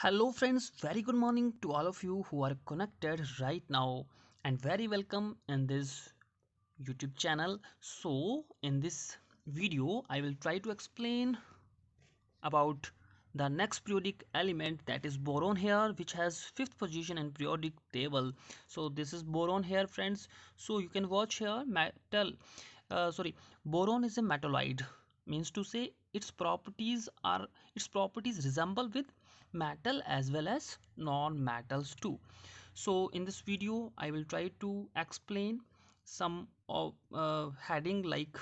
Hello, friends. Very good morning to all of you who are connected right now, and very welcome in this YouTube channel. So, in this video, I will try to explain about the next periodic element, that is boron here, which has fifth position in periodic table. So this is boron here, friends. So you can watch here boron is a metalloid, means to say its properties resemble with metal as well as non-metals too. So in this video I will try to explain some of heading like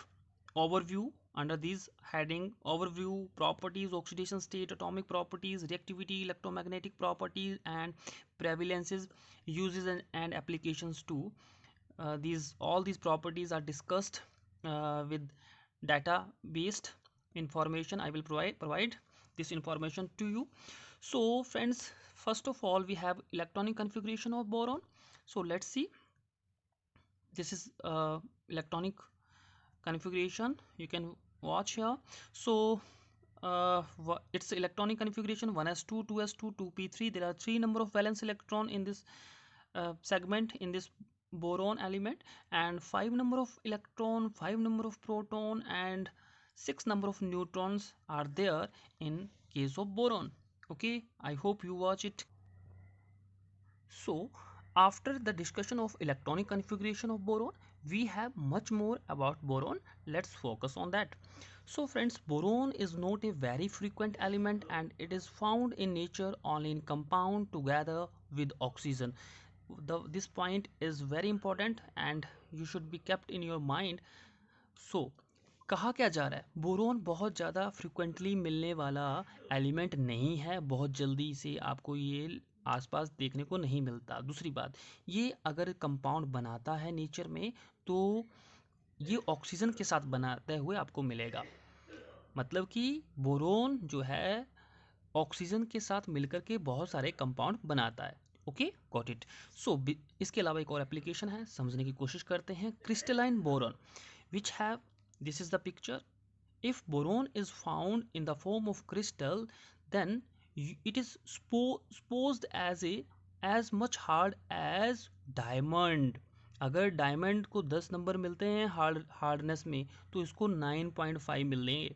overview. Under these heading overview, properties, oxidation state, atomic properties, reactivity, electromagnetic properties, and prevalences, uses and applications too. These all these properties are discussed with data based information. I will provide this information to you. So friends, first of all we have electronic configuration of boron. So let's see. This is electronic configuration, you can watch here. So it's electronic configuration: 1s2, 2s2, 2p3. There are three number of valence electron in this segment, in this boron element, and five number of electron, five number of proton, and six number of neutrons are there in case of boron. Okay, I hope you watch it. So after the discussion of electronic configuration of boron, we have much more about boron. Let's focus on that. So friends, boron is not a very frequent element and it is found in nature only in compound together with oxygen. This point is very important and you should be kept in your mind. So कहा क्या जा रहा है, boron बहुत ज़्यादा frequently मिलने वाला element नहीं है, बहुत जल्दी से आपको ये आसपास देखने को नहीं मिलता। दूसरी बात, ये अगर कंपाउंड बनाता है नेचर में तो ये ऑक्सीजन के साथ बनाते हुए आपको मिलेगा। मतलब कि बोरोन जो है ऑक्सीजन के साथ मिलकर के बहुत सारे कंपाउंड बनाता है। Okay, got it. सो इसके अलावा एक और एप्लीकेशन है, समझने की कोशिश करते हैं। Crystalline boron which have, this is the picture. If boron is found in the form of crystal, then it is supposed as much hard as diamond. अगर डायमंड को 10 नंबर मिलते हैं हार्डनेस में, तो इसको 9.5 मिलेंगे।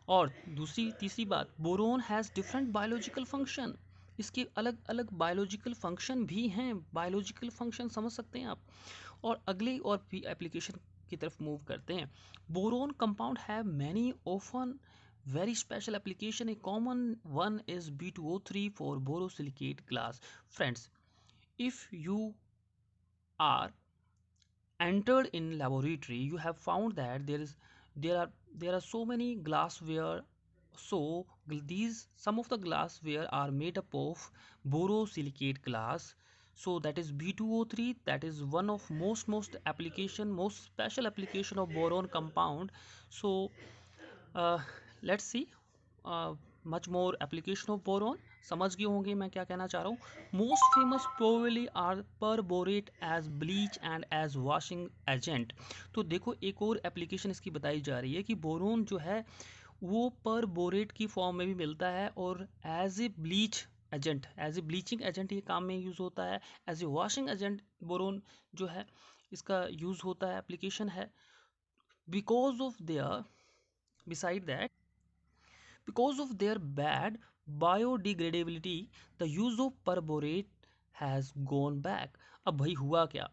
और दूसरी तीसरी बात, boron has different biological function. इसके अलग अलग बायोलॉजिकल फंक्शन भी हैं। बायोलॉजिकल फंक्शन समझ सकते हैं आप। और अगली और भी एप्लीकेशन की तरफ मूव करते हैं। Boron compound have many often very special application. A common one is B2O3 for borosilicate glass. Friends, if you are entered in laboratory, you have found that there are so many glassware. So these some of the glassware are made up of borosilicate glass. So that is B2O3. That is one of most special application of boron compound. So uh, let's see uh, much more application of boron. समझ गए होंगे मैं क्या कहना चाह रहा हूँ। Most famous probably are perborate as bleach and as washing agent. तो देखो एक और एप्लीकेशन इसकी बताई जा रही है कि बोरोन जो है वो परबोरेट की फॉर्म में भी मिलता है और as a bleach agent, as a bleaching agent ये काम में यूज़ होता है। As a washing agent boron जो है इसका यूज़ होता है, एप्लीकेशन है। Because of their beside that, because of their bad biodegradability, the use of perborate has gone back. अब भाई हुआ क्या,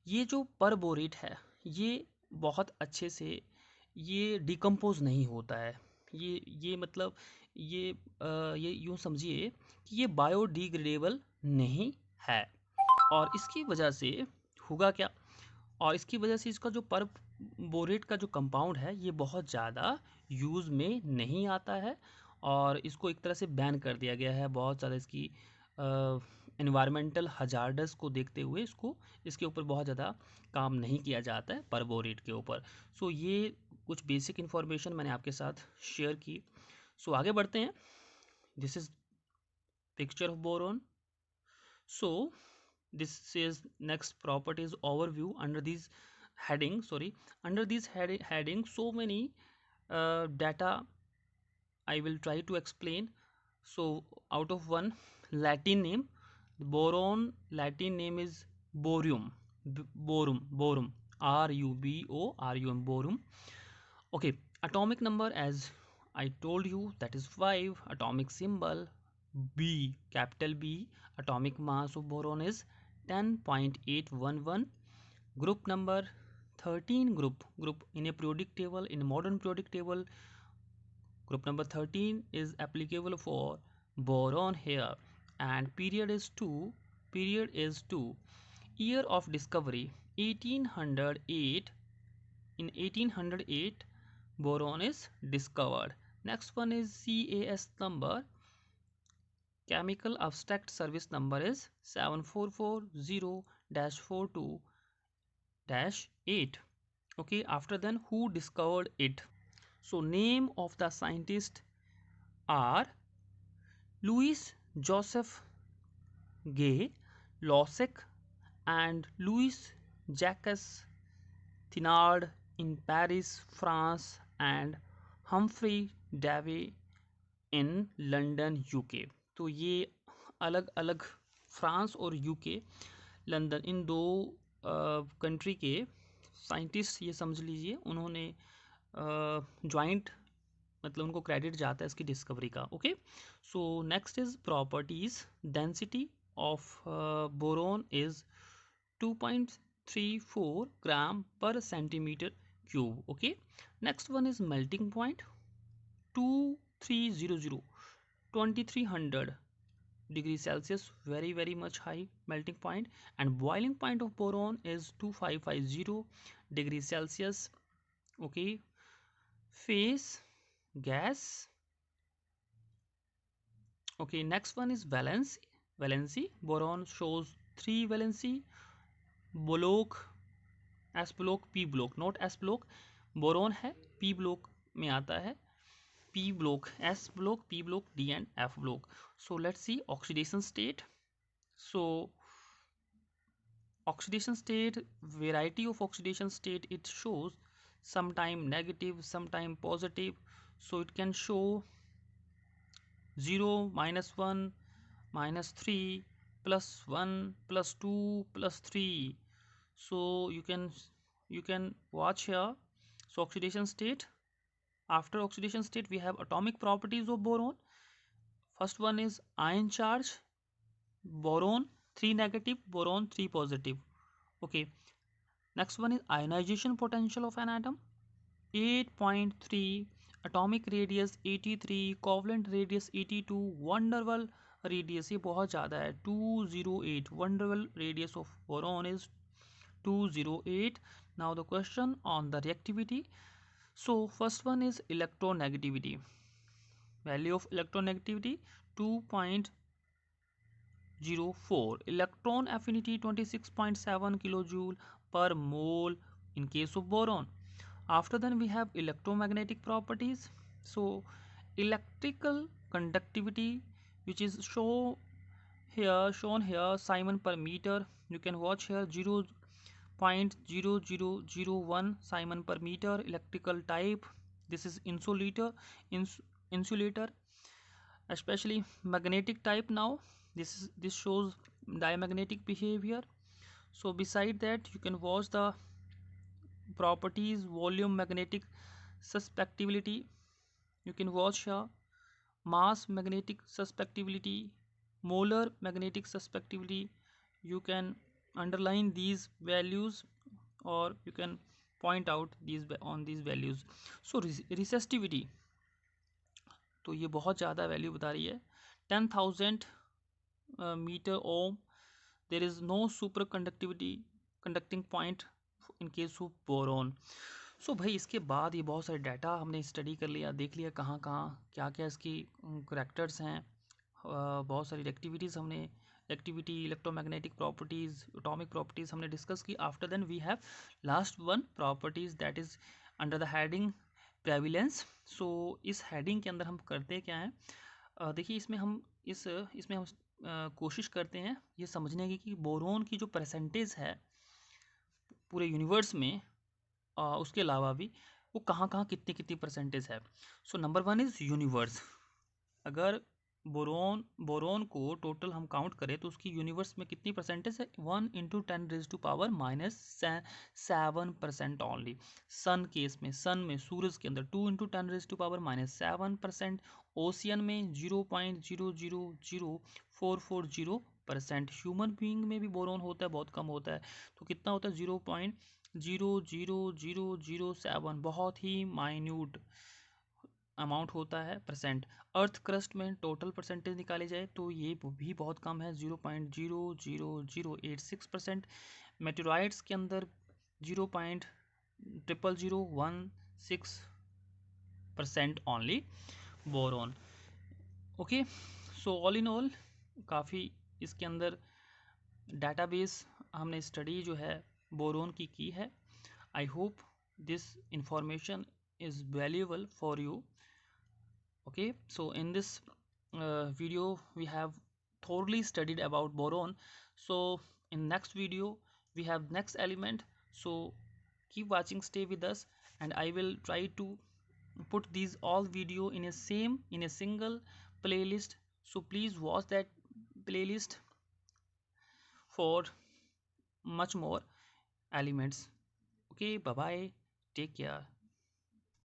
ये जो परबोरेट है ये बहुत अच्छे से ये डिकम्पोज नहीं होता है। ये मतलब ये यूँ समझिए कि ये बायोडिग्रेडेबल नहीं है। और इसकी वजह से होगा क्या, और इसकी वजह से इसका जो पर बोरेट का जो कंपाउंड है ये बहुत ज़्यादा यूज़ में नहीं आता है और इसको एक तरह से बैन कर दिया गया है। बहुत ज़्यादा इसकी इन्वायरमेंटल हजार्डस को देखते हुए इसको इसके ऊपर बहुत ज़्यादा काम नहीं किया जाता है परबोरेट के ऊपर। सो ये कुछ बेसिक इन्फॉर्मेशन मैंने आपके साथ शेयर की। सो आगे बढ़ते हैं। This is picture of boron. So this is next properties overview. Under these heading so many data I will try to explain. So out of one Latin name, boron Latin name is borium. Borum, R-U-B-O-R-U-M, borum. Okay, atomic number as I told you, that is 5. Atomic symbol B, capital B. Atomic mass of boron is 10.811. Group number 13. Group in a periodic table, in a modern periodic table, group number 13 is applicable for boron here, and period is 2. Year of discovery 1808. In 1808 boron is discovered. Next one is CAS number, chemical abstract service number is 7440-42-8. Okay, after then who discovered it? So name of the scientist are Louis Joseph Gay Lussac and Louis Jacques Thénard in Paris, France, and Humphrey Davy in London UK. तो ये अलग अलग France और UK, London, इन दो country के scientist ये समझ लीजिए, उन्होंने जॉइंट, मतलब उनको क्रेडिट जाता है इसकी डिस्कवरी का। Okay, so next is properties. Density of boron is 2.34 ग्राम पर centimetre cube. Okay, next one is melting point 2300 2300 degree Celsius, very much high melting point. And boiling point of boron is 2550 degree Celsius. Okay, phase gas. Okay, next one is valency. Boron shows 3 valency: block, s block, p block, not s block. Boron है p block में आता है, p block, s block, p block, d and f block. So let's see oxidation state. So oxidation state, variety of oxidation state, it shows sometime negative, sometime positive. So it can show 0, -1, -3, +1, +2, +3. So you can watch here. So oxidation state. After oxidation state we have atomic properties of boron. First one is ion charge. Boron 3 negative, boron 3 positive. Okay, next one is ionization potential of an atom 8.3, atomic radius 83, covalent radius 82, van der Waals radius ये बहुत ज़्यादा है 208, van der Waals radius of boron is 208. Now the question on the reactivity. So first one is electronegativity. Value of electronegativity 2.04. Electron affinity 26.7 kilojoule per mole in case of boron. After then we have electromagnetic properties. So electrical conductivity, which is shown here Simon per meter. You can watch here 0.0001 Simon per meter. Electrical type, this is insulator, especially magnetic type. Now this shows diamagnetic behavior. So beside that you can watch the properties, volume, magnetic susceptibility. You can watch here mass magnetic susceptibility, molar magnetic susceptibility. You can underline these values or you can point out these on these values. So resistivity, तो ये बहुत ज़्यादा value बता रही है 10,000 meter ohm. There is no super conducting point in case of boron. सो भाई इसके बाद ये बहुत सारे डाटा हमने स्टडी कर लिया, देख लिया कहाँ कहाँ क्या क्या इसकी करैक्टर्स हैं, बहुत सारी एक्टिविटीज़ हमने activity, electromagnetic properties, atomic properties हमने डिस्कस की. After then we have last one properties that is under the heading prevalence. So इस हेडिंग के अंदर हम करते क्या हैं, देखिए इसमें हम कोशिश करते हैं ये समझने की कि बोरोन की जो परसेंटेज है पूरे यूनिवर्स में, उसके अलावा भी वो कहाँ कहाँ कितनी कितनी परसेंटेज है. So number one is universe. अगर बोरोन को टोटल हम काउंट करें तो उसकी यूनिवर्स में कितनी परसेंटेज है, 1 × 10⁻⁷% ओनली। सन केस में, सन में, सूरज के अंदर 2 × 10⁻⁷%, ओशियन में 0.0000440%। ह्यूमन बीइंग में भी बोरोन होता है, बहुत कम होता है, तो कितना होता है, 0.00007, बहुत ही माइन्यूट अमाउंट होता है परसेंट। अर्थ क्रस्ट में टोटल परसेंटेज निकाले जाए तो ये भी बहुत कम है, 0.00086%। मेटेरॉइड्स के अंदर 0.00016% only boron. Okay, so all in all काफ़ी इसके अंदर डाटाबेस हमने स्टडी जो है बोरोन की है। I hope this information is valuable for you. Okay, so in this video we have thoroughly studied about boron. So in next video we have next element, so keep watching, stay with us, and I will try to put these all video in a single playlist, so please watch that playlist for much more elements. Okay, bye bye, take care.